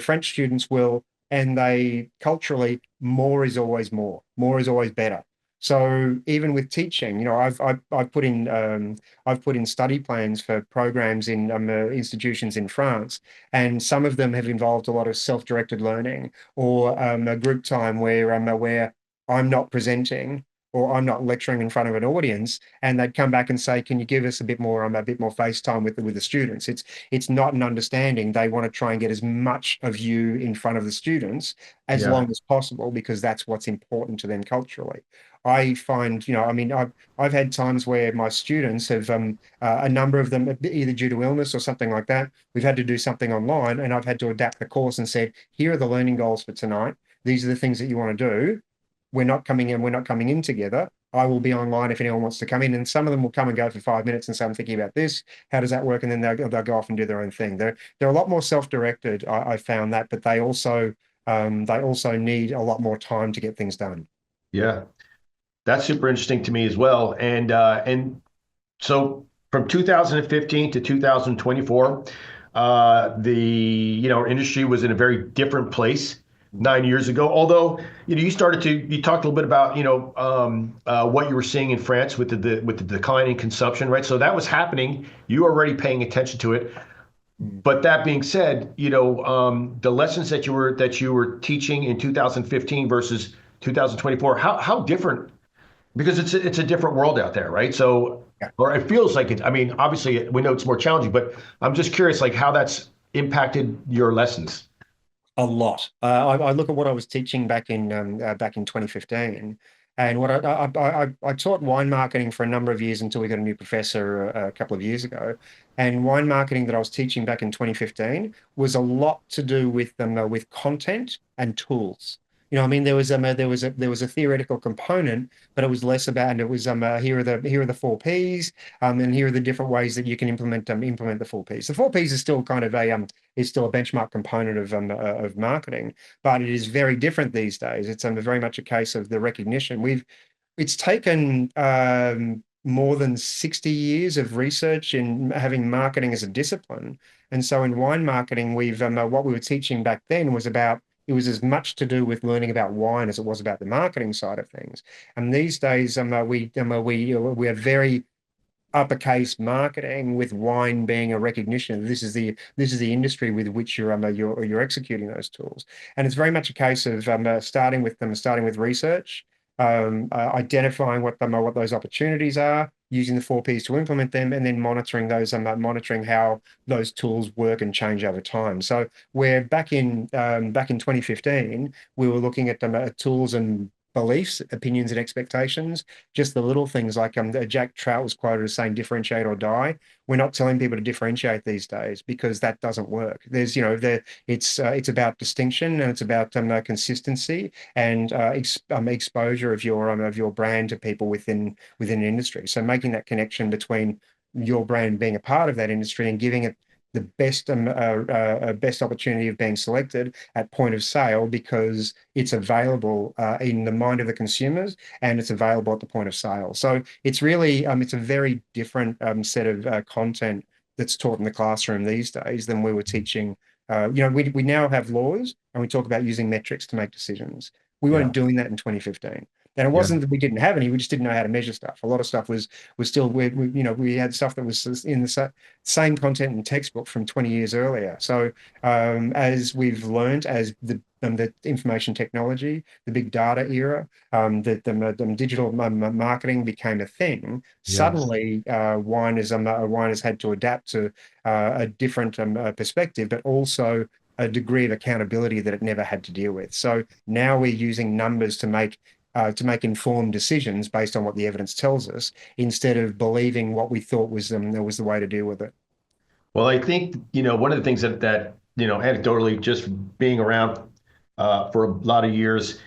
French students will, and they culturally, more is always more. More is always better. So even with teaching, I've put in study plans for programs in institutions in France, and some of them have involved a lot of self-directed learning or a group time where I'm not presenting or I'm not lecturing in front of an audience, and they'd come back and say, "Can you give us a bit more face time with the students?" It's not an understanding. They want to try and get as much of you in front of the students as yeah, long as possible because that's what's important to them culturally. I find, I mean, I've had times where my students have a number of them either due to illness or something like that. We've had to do something online, and I've had to adapt the course and said, "Here are the learning goals for tonight. These are the things that you want to do. We're not coming in together. I will be online if anyone wants to come in." And some of them will come and go for 5 minutes and say, "I'm thinking about this. How does that work?" And then they'll go off and do their own thing. They're a lot more self-directed. I found that, but they also need a lot more time to get things done. yeah. That's super interesting to me as well. And so from 2015 to 2024, the industry was in a very different place 9 years ago. Although you talked a little bit about what you were seeing in France with the decline in consumption, right? So that was happening. You were already paying attention to it. Mm. But that being said, the lessons that you were teaching in 2015 versus 2024, how different, because it's a different world out there, right? So, Yeah. or it feels like it. I mean, obviously we know it's more challenging, but I'm just curious, like how that's impacted your lessons. A lot. I look at what I was teaching back in 2015, and what I taught wine marketing for a number of years until we got a new professor a couple of years ago. And wine marketing that I was teaching back in 2015 was a lot to do with content and tools. I mean, there was a theoretical component, but it was less about, and it was here are the four P's, and here are the different ways that you can implement the four P's. The four P's is still kind of a is still a benchmark component of marketing, but it is very different these days. It's very much a case of the recognition. It's taken more than 60 years of research in having marketing as a discipline. And so in wine marketing, what we were teaching back then it was as much to do with learning about wine as it was about the marketing side of things. And these days, we are very uppercase marketing, with wine being a recognition. This is the industry with which you're executing those tools. And it's very much a case of starting with research, identifying what those opportunities are, using the four Ps to implement them, and then monitoring how those tools work and change over time. So we're back in 2015, we were looking at tools and beliefs, opinions, and expectations. Just the little things like Jack Trout was quoted as saying, "Differentiate or die." We're not telling people to differentiate these days because that doesn't work. It's about distinction, and it's about consistency and exposure of your brand to people within an industry. So making that connection between your brand being a part of that industry and giving it the best opportunity of being selected at point of sale, because it's available in the mind of the consumers, and it's available at the point of sale. So it's really it's a very different set of content that's taught in the classroom these days than we were teaching. We now have laws, and we talk about using metrics to make decisions. We Yeah. weren't doing that in 2015. And it Yeah. wasn't that we didn't have any; we just didn't know how to measure stuff. A lot of stuff was still we had stuff that was in the same content and textbook from 20 years earlier. So as we've learned, as the information technology, the big data era, the digital marketing became a thing. Yes. Suddenly, wine has had to adapt to a different perspective, but also a degree of accountability that it never had to deal with. So now we're using numbers to make informed decisions based on what the evidence tells us, instead of believing what we thought was the way to deal with it. Well, I think, one of the things that anecdotally, just being around for a lot of years,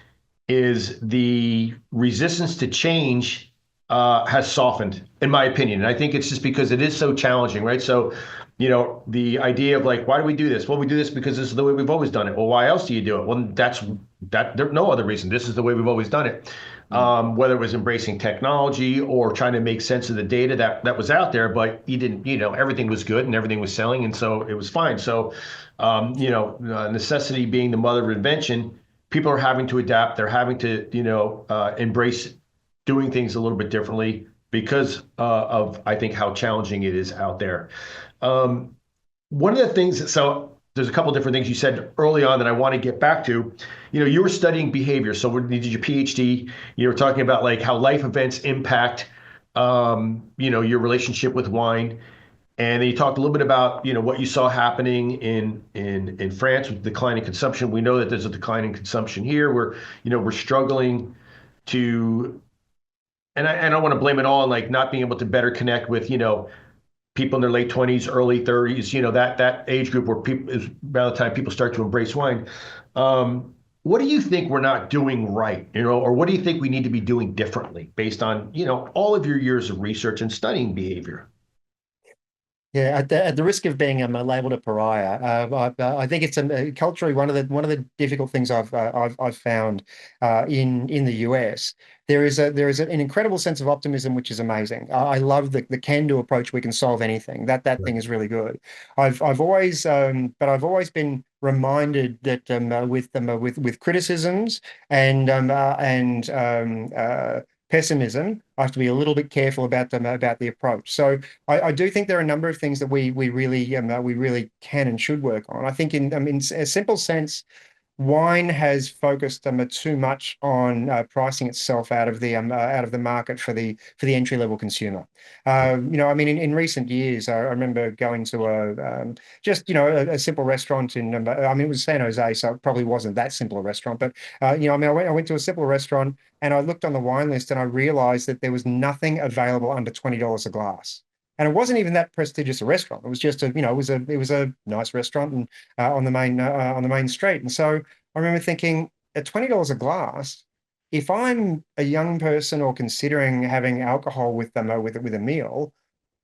is the resistance to change has softened, in my opinion. And I think it's just because it is so challenging, right? So, the idea of like, why do we do this? Well, we do this because this is the way we've always done it. Well, why else do you do it? Well, there's no other reason. This is the way we've always done it. Whether it was embracing technology or trying to make sense of the data that was out there, but you didn't, everything was good and everything was selling, and so it was fine. So, necessity being the mother of invention, people are having to adapt. They're having to, embrace doing things a little bit differently because of, I think, how challenging it is out there. One of the things, so there's a couple different things you said early on that I want to get back to. You were studying behavior. So when you did your PhD, you were talking about like how life events impact, your relationship with wine. And then you talked a little bit about, what you saw happening in France with declining consumption. We know that there's a declining consumption here. We're struggling to, and I don't want to blame it all on like not being able to better connect with, people in their late 20s, early 30s, that age group where people is around the time people start to embrace wine. What do you think we're not doing right, or what do you think we need to be doing differently based on, all of your years of research and studying behavior? Yeah, at the risk of being labeled a pariah, I think it's culturally one of the difficult things I've found in the US. There is an incredible sense of optimism, which is amazing. I love the can-do approach. We can solve anything. That thing is really good. I've always been reminded that with criticisms and pessimism, I have to be a little bit careful about the approach. So I do think there are a number of things that we really can and should work on. I think in a simple sense, wine has focused too much on pricing itself out of the market for the entry level consumer. I mean, in recent years, I remember going to a simple restaurant I mean, it was San Jose, so it probably wasn't that simple a restaurant, but I mean, I went to a simple restaurant and I looked on the wine list and I realized that there was nothing available under $20 a glass. And it wasn't even that prestigious a restaurant. It was just it was a nice restaurant and on the main street. And so I remember thinking, at $20 a glass, if I'm a young person or considering having alcohol with them with a meal,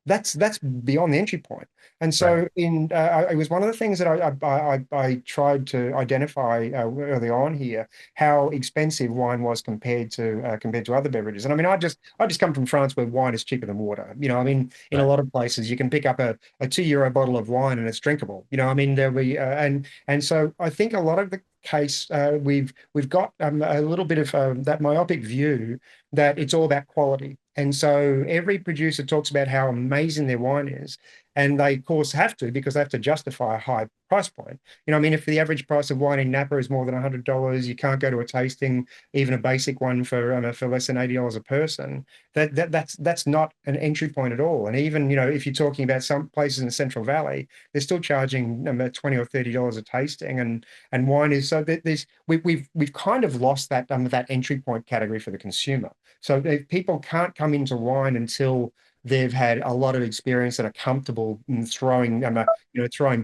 that's beyond the entry point. And Right. so it was one of the things that I tried to identify early on here, how expensive wine was compared to other beverages. And I mean, I just come from France where wine is cheaper than water. I mean, in a Right. lot of places you can pick up a €2 bottle of wine and it's drinkable. I mean, there'll be and so I think a lot of the case we've got a little bit of that myopic view that it's all about quality. And so every producer talks about how amazing their wine is. And they, of course, have to because they have to justify a high price point. I mean, if the average price of wine in Napa is more than $100, you can't go to a tasting, even a basic one for less than $80 a person. That's not an entry point at all. And even, if you're talking about some places in the Central Valley, they're still charging $20 or $30 a tasting. And wine is so we've kind of lost that entry point category for the consumer. So if people can't come into wine until they've had a lot of experience and are comfortable in throwing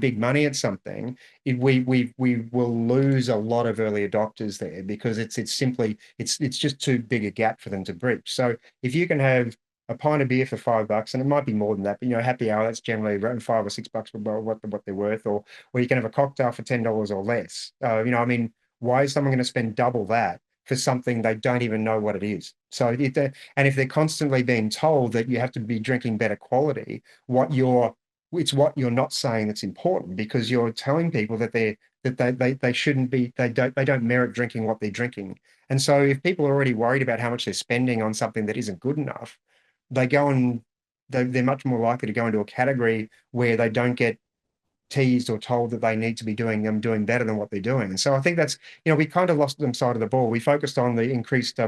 big money at something, we will lose a lot of early adopters there because it's just too big a gap for them to breach. So if you can have a pint of beer for $5, and it might be more than that, but happy hour, that's generally around $5 or $6 for what they're worth, or you can have a cocktail for $10 or less. I mean, why is someone going to spend double that for something they don't even know what it is? So if they're constantly being told that you have to be drinking better quality, it's what you're not saying that's important, because you're telling people that they shouldn't be, they don't merit drinking what they're drinking. And so if people are already worried about how much they're spending on something that isn't good enough, they go and they're much more likely to go into a category where they don't get teased or told that they need to be doing better than what they're doing. And so I think that's, we kind of lost them side of the ball. We focused on the increased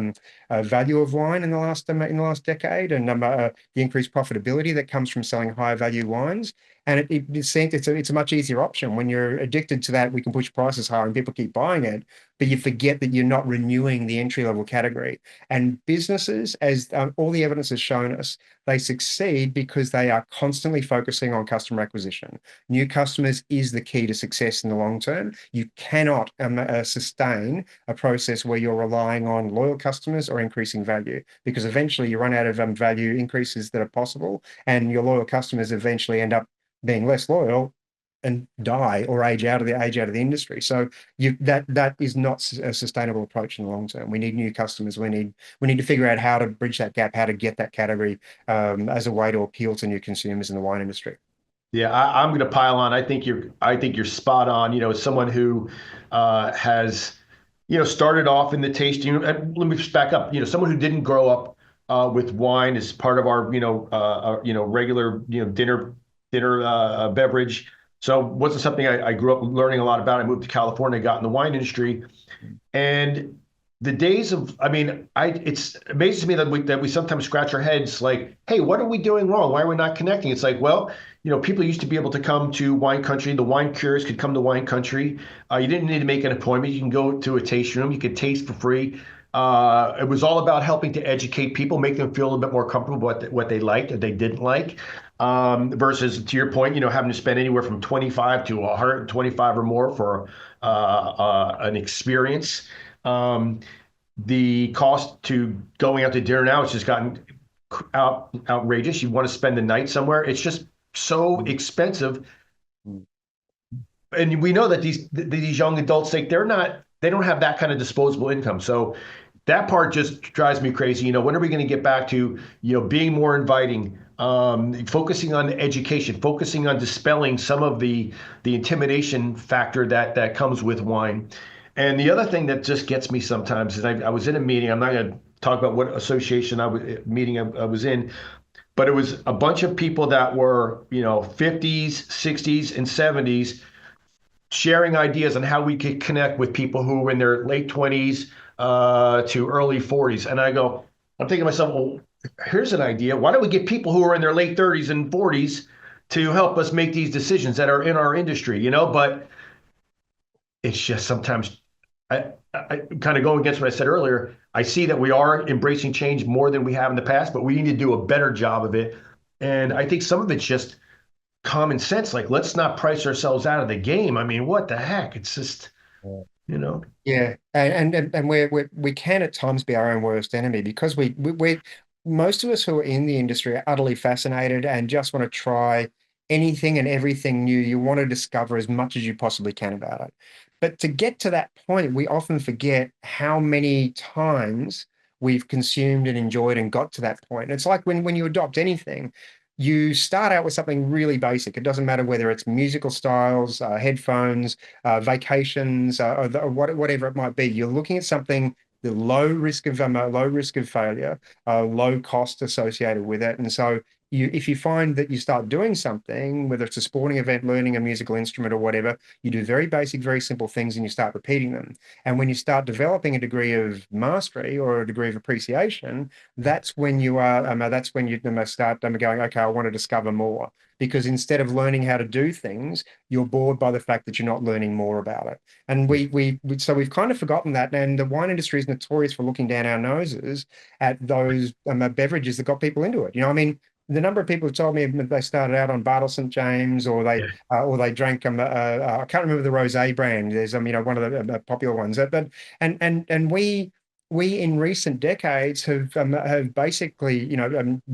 value of wine in the last decade, and the increased profitability that comes from selling higher value wines. And it seems it's a much easier option. When you're addicted to that, we can push prices higher and people keep buying it, but you forget that you're not renewing the entry level category. And businesses, as all the evidence has shown us, they succeed because they are constantly focusing on customer acquisition. New customers is the key to success in the long term. You cannot sustain a process where you're relying on loyal customers or increasing value, because eventually you run out of value increases that are possible, and your loyal customers eventually end up being less loyal and die or age out of the industry. So that is not a sustainable approach in the long term. We need new customers. We need to figure out how to bridge that gap, how to get that category as a way to appeal to new consumers in the wine industry. Yeah, I'm going to pile on. I think you're spot on. As someone who has, started off in the tasting. And let me just back up. Someone who didn't grow up with wine as part of our, regular, dinner beverage. So it wasn't something I grew up learning a lot about. I moved to California, got in the wine industry, and the days of, I mean, it's amazes me that we sometimes scratch our heads like, hey, what are we doing wrong? Why are we not connecting? It's like, well, people used to be able to come to wine country. The wine curious could come to wine country. You didn't need to make an appointment. You can go to a tasting room. You could taste for free. It was all about helping to educate people, make them feel a little bit more comfortable with what they liked or they didn't like. Versus, to your point, having to spend anywhere from 25 to 125 or more for an experience. The cost to going out to dinner now has just gotten outrageous. You want to spend the night somewhere. It's just so expensive. And we know that these young adults, they don't have that kind of disposable income. So that part just drives me crazy. When are we going to get back to, being more inviting, focusing on education, focusing on dispelling some of the intimidation factor that comes with wine. And the other thing that just gets me sometimes is I was in a meeting. I'm not going to talk about what association I was in, but it was a bunch of people that were, 50s, 60s, and 70s sharing ideas on how we could connect with people who were in their late 20s to early 40s. And I'm thinking to myself, well, here's an idea. Why don't we get people who are in their late 30s and 40s to help us make these decisions that are in our industry, But it's just sometimes I kind of going against what I said earlier. I see that we are embracing change more than we have in the past, but we need to do a better job of it. And I think some of it's just common sense. Like, let's not price ourselves out of the game. I mean, what the heck? It's just, you know? Yeah, and we can at times be our own worst enemy because we most of us who are in the industry are utterly fascinated and just want to try anything and everything new. You want to discover as much as you possibly can about it. But to get to that point, we often forget how many times we've consumed and enjoyed and got to that point. It's like when you adopt anything, you start out with something really basic. It doesn't matter whether it's musical styles, headphones, vacations, or whatever it might be. You're looking at something, the low risk of failure, low cost associated with it, and so if you find that you start doing something, whether it's a sporting event, learning a musical instrument, or whatever, you do very basic, very simple things, and you start repeating them. And when you start developing a degree of mastery or a degree of appreciation, that's when that's when you start going, okay, I want to discover more. Because instead of learning how to do things, you're bored by the fact that you're not learning more about it. And so we've kind of forgotten that. And the wine industry is notorious for looking down our noses at those beverages that got people into it. I mean, the number of people who told me they started out on Bartle St. James, or they drank I can't remember the rosé brand. There's one of the popular ones. But and we in recent decades have basically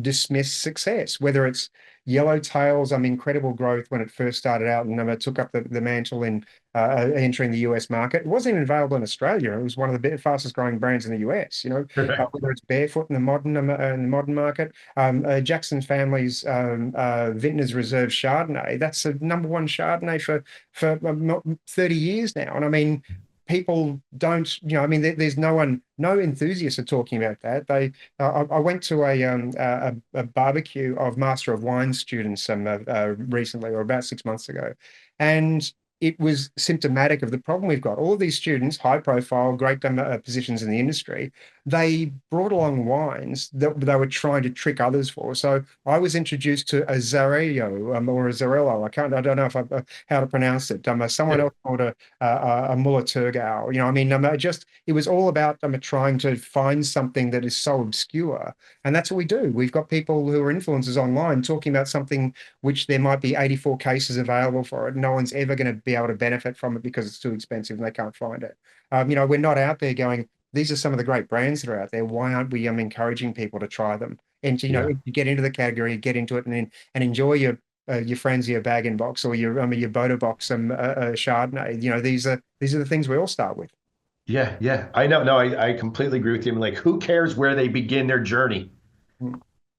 dismissed success, whether it's Yellowtail's incredible growth when it first started out and took up the mantle in entering the US market. It wasn't even available in Australia. It was one of the fastest growing brands in the US. Whether it's Barefoot in the modern market, Jackson Family's Vintners Reserve Chardonnay. That's the number one Chardonnay for 30 years now. And I mean, people don't, there's no enthusiasts are talking about that. I went to a barbecue of Master of Wine students recently, or about 6 months ago, and it was symptomatic of the problem we've got. All of these students, high profile, great positions in the industry, they brought along wines that they were trying to trick others for. So I was introduced to a Zarello or a Zarello. I don't know how to pronounce it. Someone else called a Muller-Turgau. It was all about trying to find something that is so obscure. And that's what we do. We've got people who are influencers online talking about something which there might be 84 cases available for it. No one's ever going to be able to benefit from it because it's too expensive and they can't find it. We're not out there going, these are some of the great brands that are out there. Why aren't we encouraging people to try them? And to, get into the category, get into it, and enjoy your friends, your bag-in-box, or your Boda box Chardonnay. These are the things we all start with. Yeah. I know. No, I completely agree with you. I mean, like, who cares where they begin their journey?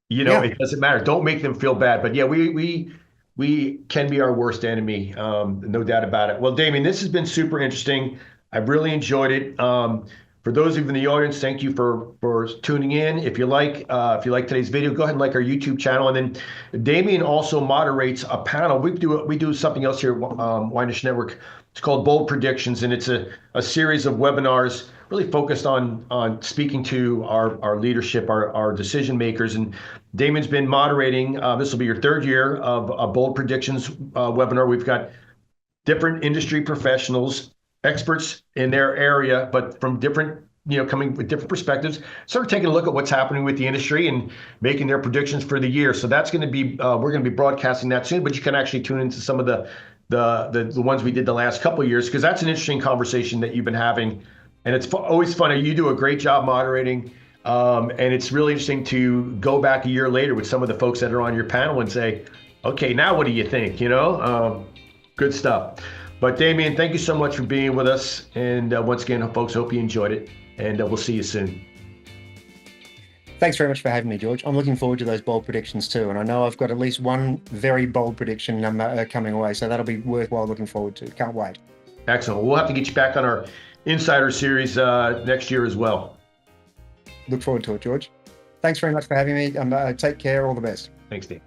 It doesn't matter. Don't make them feel bad. But yeah, we can be our worst enemy, no doubt about it. Well, Damien, this has been super interesting. I've really enjoyed it. For those of you in the audience, thank you for tuning in. If you like today's video, go ahead and like our YouTube channel. And then Damien also moderates a panel. We do something else here at Wine Network. It's called Bold Predictions, and it's a series of webinars really focused on speaking to our leadership, our decision makers. And Damien's been moderating. This will be your third year of a Bold Predictions webinar. We've got different industry professionals, experts in their area, but from different, coming with different perspectives, sort of taking a look at what's happening with the industry and making their predictions for the year. So that's going to be, we're going to be broadcasting that soon, but you can actually tune into some of the ones we did the last couple of years, because that's an interesting conversation that you've been having. And it's always funny. You do a great job moderating. And it's really interesting to go back a year later with some of the folks that are on your panel and say, okay, now what do you think? Good stuff. But Damien, thank you so much for being with us. And once again, folks, hope you enjoyed it. And we'll see you soon. Thanks very much for having me, George. I'm looking forward to those bold predictions too. And I know I've got at least one very bold prediction coming away. So that'll be worthwhile looking forward to. Can't wait. Excellent. We'll have to get you back on our Insider series next year as well. Look forward to it, George. Thanks very much for having me. Take care. All the best. Thanks, Dave.